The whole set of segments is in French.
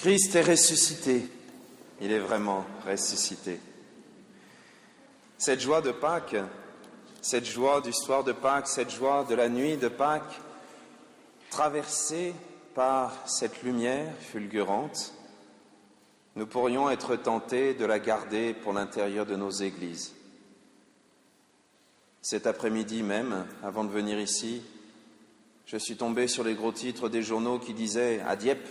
Christ est ressuscité. Il est vraiment ressuscité. Cette joie de Pâques, cette joie du soir de Pâques, cette joie de la nuit de Pâques, traversée par cette lumière fulgurante, nous pourrions être tentés de la garder pour l'intérieur de nos églises. Cet après-midi même, avant de venir ici, je suis tombé sur les gros titres des journaux qui disaient à Dieppe,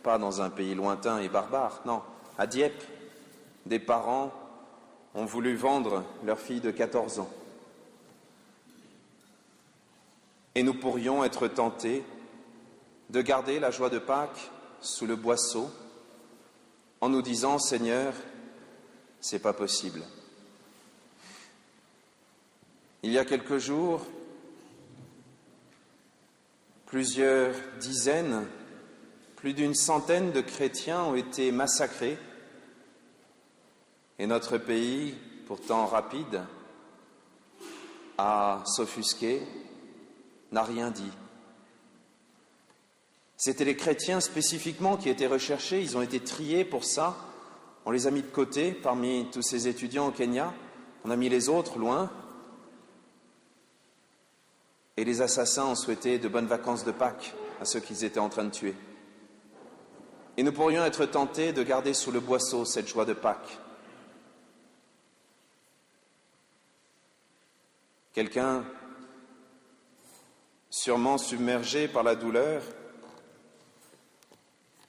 pas dans un pays lointain et barbare, non, à Dieppe, des parents ont voulu vendre leur fille de 14 ans. Et nous pourrions être tentés de garder la joie de Pâques sous le boisseau en nous disant « Seigneur, c'est pas possible ». Il y a quelques jours, plusieurs dizaines, plus d'une centaine de chrétiens ont été massacrés et notre pays, pourtant rapide à s'offusquer, n'a rien dit. C'était les chrétiens spécifiquement qui étaient recherchés, ils ont été triés pour ça. On les a mis de côté parmi tous ces étudiants au Kenya, on a mis les autres loin. Et les assassins ont souhaité de bonnes vacances de Pâques à ceux qu'ils étaient en train de tuer. Et nous pourrions être tentés de garder sous le boisseau cette joie de Pâques. Quelqu'un, sûrement submergé par la douleur,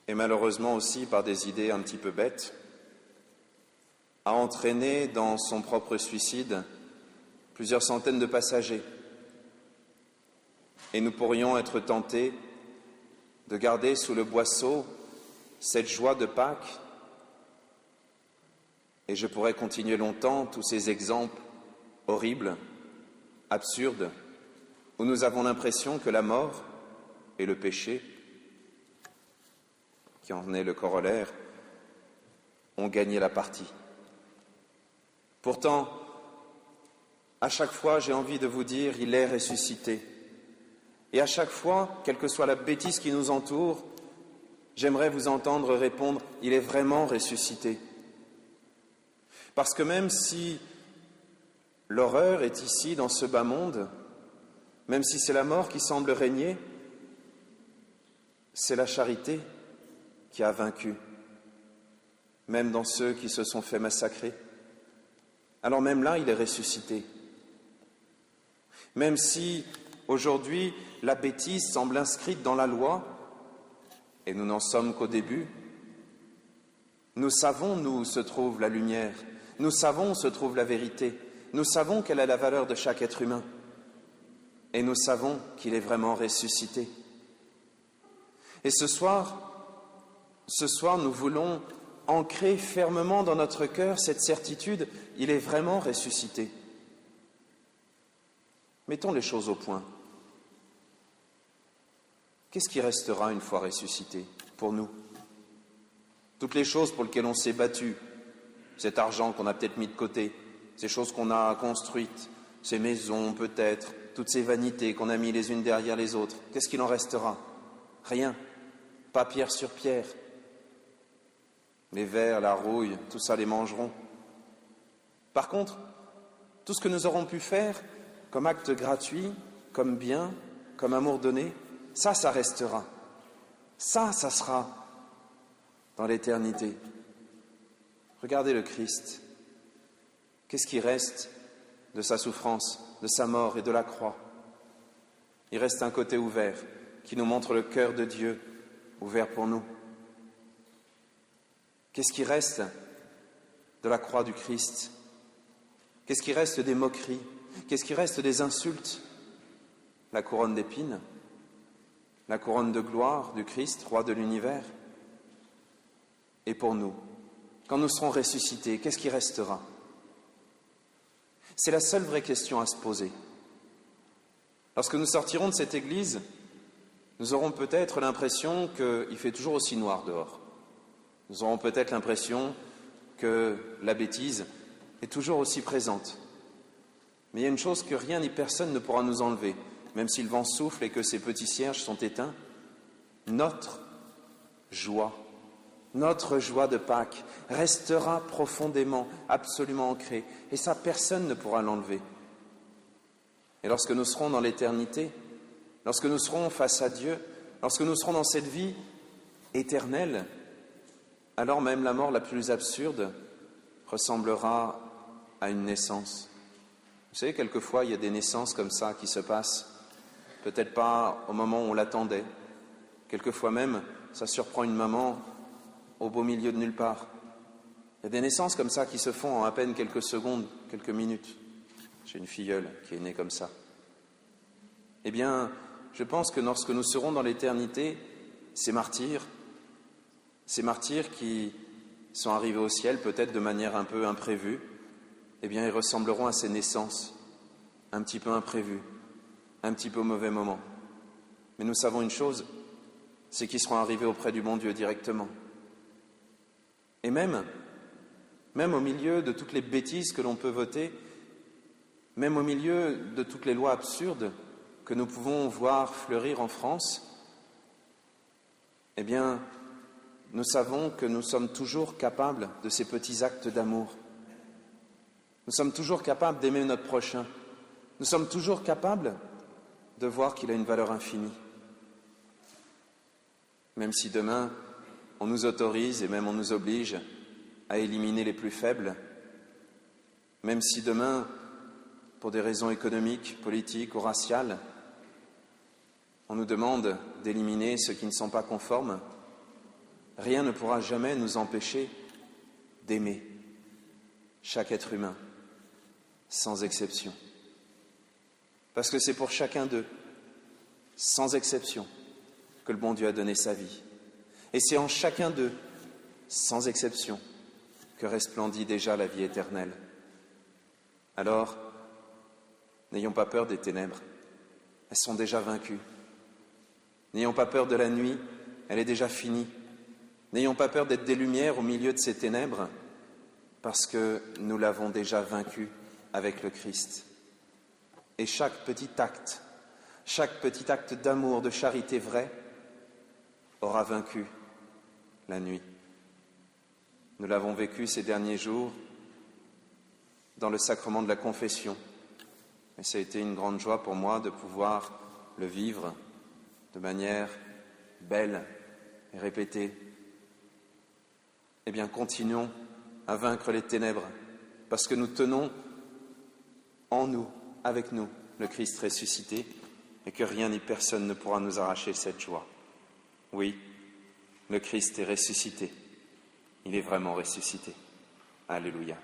et malheureusement aussi par des idées un petit peu bêtes, a entraîné dans son propre suicide plusieurs centaines de passagers. Et nous pourrions être tentés de garder sous le boisseau cette joie de Pâques. Et je pourrais continuer longtemps tous ces exemples horribles, absurdes, où nous avons l'impression que la mort et le péché, qui en est le corollaire, ont gagné la partie. Pourtant, à chaque fois, j'ai envie de vous dire, il est ressuscité. Et à chaque fois, quelle que soit la bêtise qui nous entoure, j'aimerais vous entendre répondre, il est vraiment ressuscité. Parce que même si l'horreur est ici, dans ce bas monde, même si c'est la mort qui semble régner, c'est la charité qui a vaincu, même dans ceux qui se sont fait massacrer. Alors même là, il est ressuscité. Même si aujourd'hui, la bêtise semble inscrite dans la loi, et nous n'en sommes qu'au début, nous savons où se trouve la lumière, nous savons où se trouve la vérité, nous savons quelle est la valeur de chaque être humain, et nous savons qu'il est vraiment ressuscité. Et ce soir, nous voulons ancrer fermement dans notre cœur cette certitude, il est vraiment ressuscité. Mettons les choses au point. Qu'est-ce qui restera une fois ressuscité pour nous? Toutes les choses pour lesquelles on s'est battu, cet argent qu'on a peut-être mis de côté, ces choses qu'on a construites, ces maisons peut-être, toutes ces vanités qu'on a mis les unes derrière les autres, qu'est-ce qu'il en restera? Rien, pas pierre sur pierre. Les vers, la rouille, tout ça les mangeront. Par contre, tout ce que nous aurons pu faire comme acte gratuit, comme bien, comme amour donné, ça restera. Ça sera dans l'éternité. Regardez le Christ. Qu'est-ce qui reste de sa souffrance, de sa mort et de la croix? Il reste un côté ouvert qui nous montre le cœur de Dieu, ouvert pour nous. Qu'est-ce qui reste de la croix du Christ? Qu'est-ce qui reste des moqueries? Qu'est-ce qui reste des insultes? La couronne d'épines? La couronne de gloire du Christ, roi de l'univers? Et pour nous, quand nous serons ressuscités, qu'est-ce qui restera? C'est la seule vraie question à se poser. Lorsque nous sortirons de cette église, nous aurons peut-être l'impression qu'il fait toujours aussi noir dehors. Nous aurons peut-être l'impression que la bêtise est toujours aussi présente. Mais il y a une chose que rien ni personne ne pourra nous enlever, même si le vent souffle et que ces petits cierges sont éteints, notre joie Notre joie de Pâques restera profondément, absolument ancrée, et ça, personne ne pourra l'enlever. Et lorsque nous serons dans l'éternité, lorsque nous serons face à Dieu, lorsque nous serons dans cette vie éternelle, alors même la mort la plus absurde ressemblera à une naissance. Vous savez, quelquefois, il y a des naissances comme ça qui se passent, peut-être pas au moment où on l'attendait. Quelquefois même, ça surprend une maman au beau milieu de nulle part. Il y a des naissances comme ça qui se font en à peine quelques secondes, quelques minutes. J'ai une filleule qui est née comme ça. Eh bien, je pense que lorsque nous serons dans l'éternité, ces martyrs qui sont arrivés au ciel peut-être de manière un peu imprévue, eh bien, ils ressembleront à ces naissances, un petit peu imprévues, un petit peu au mauvais moment. Mais nous savons une chose, c'est qu'ils seront arrivés auprès du bon Dieu directement. Et même au milieu de toutes les bêtises que l'on peut voter, même au milieu de toutes les lois absurdes que nous pouvons voir fleurir en France, eh bien, nous savons que nous sommes toujours capables de ces petits actes d'amour. Nous sommes toujours capables d'aimer notre prochain. Nous sommes toujours capables de voir qu'il a une valeur infinie. Même si demain, on nous autorise et même on nous oblige à éliminer les plus faibles, même si demain, pour des raisons économiques, politiques ou raciales, on nous demande d'éliminer ceux qui ne sont pas conformes, rien ne pourra jamais nous empêcher d'aimer chaque être humain, sans exception. Parce que c'est pour chacun d'eux, sans exception, que le bon Dieu a donné sa vie. Et c'est en chacun d'eux, sans exception, que resplendit déjà la vie éternelle. Alors, n'ayons pas peur des ténèbres, elles sont déjà vaincues. N'ayons pas peur de la nuit, elle est déjà finie. N'ayons pas peur d'être des lumières au milieu de ces ténèbres, parce que nous l'avons déjà vaincue avec le Christ. Et chaque petit acte d'amour, de charité vrai, aura vaincu la nuit. Nous l'avons vécu ces derniers jours dans le sacrement de la confession. Et ça a été une grande joie pour moi de pouvoir le vivre de manière belle et répétée. Eh bien, continuons à vaincre les ténèbres, parce que nous tenons en nous, avec nous, le Christ ressuscité, et que rien ni personne ne pourra nous arracher cette joie. Oui, le Christ est ressuscité. Il est vraiment ressuscité. Alléluia.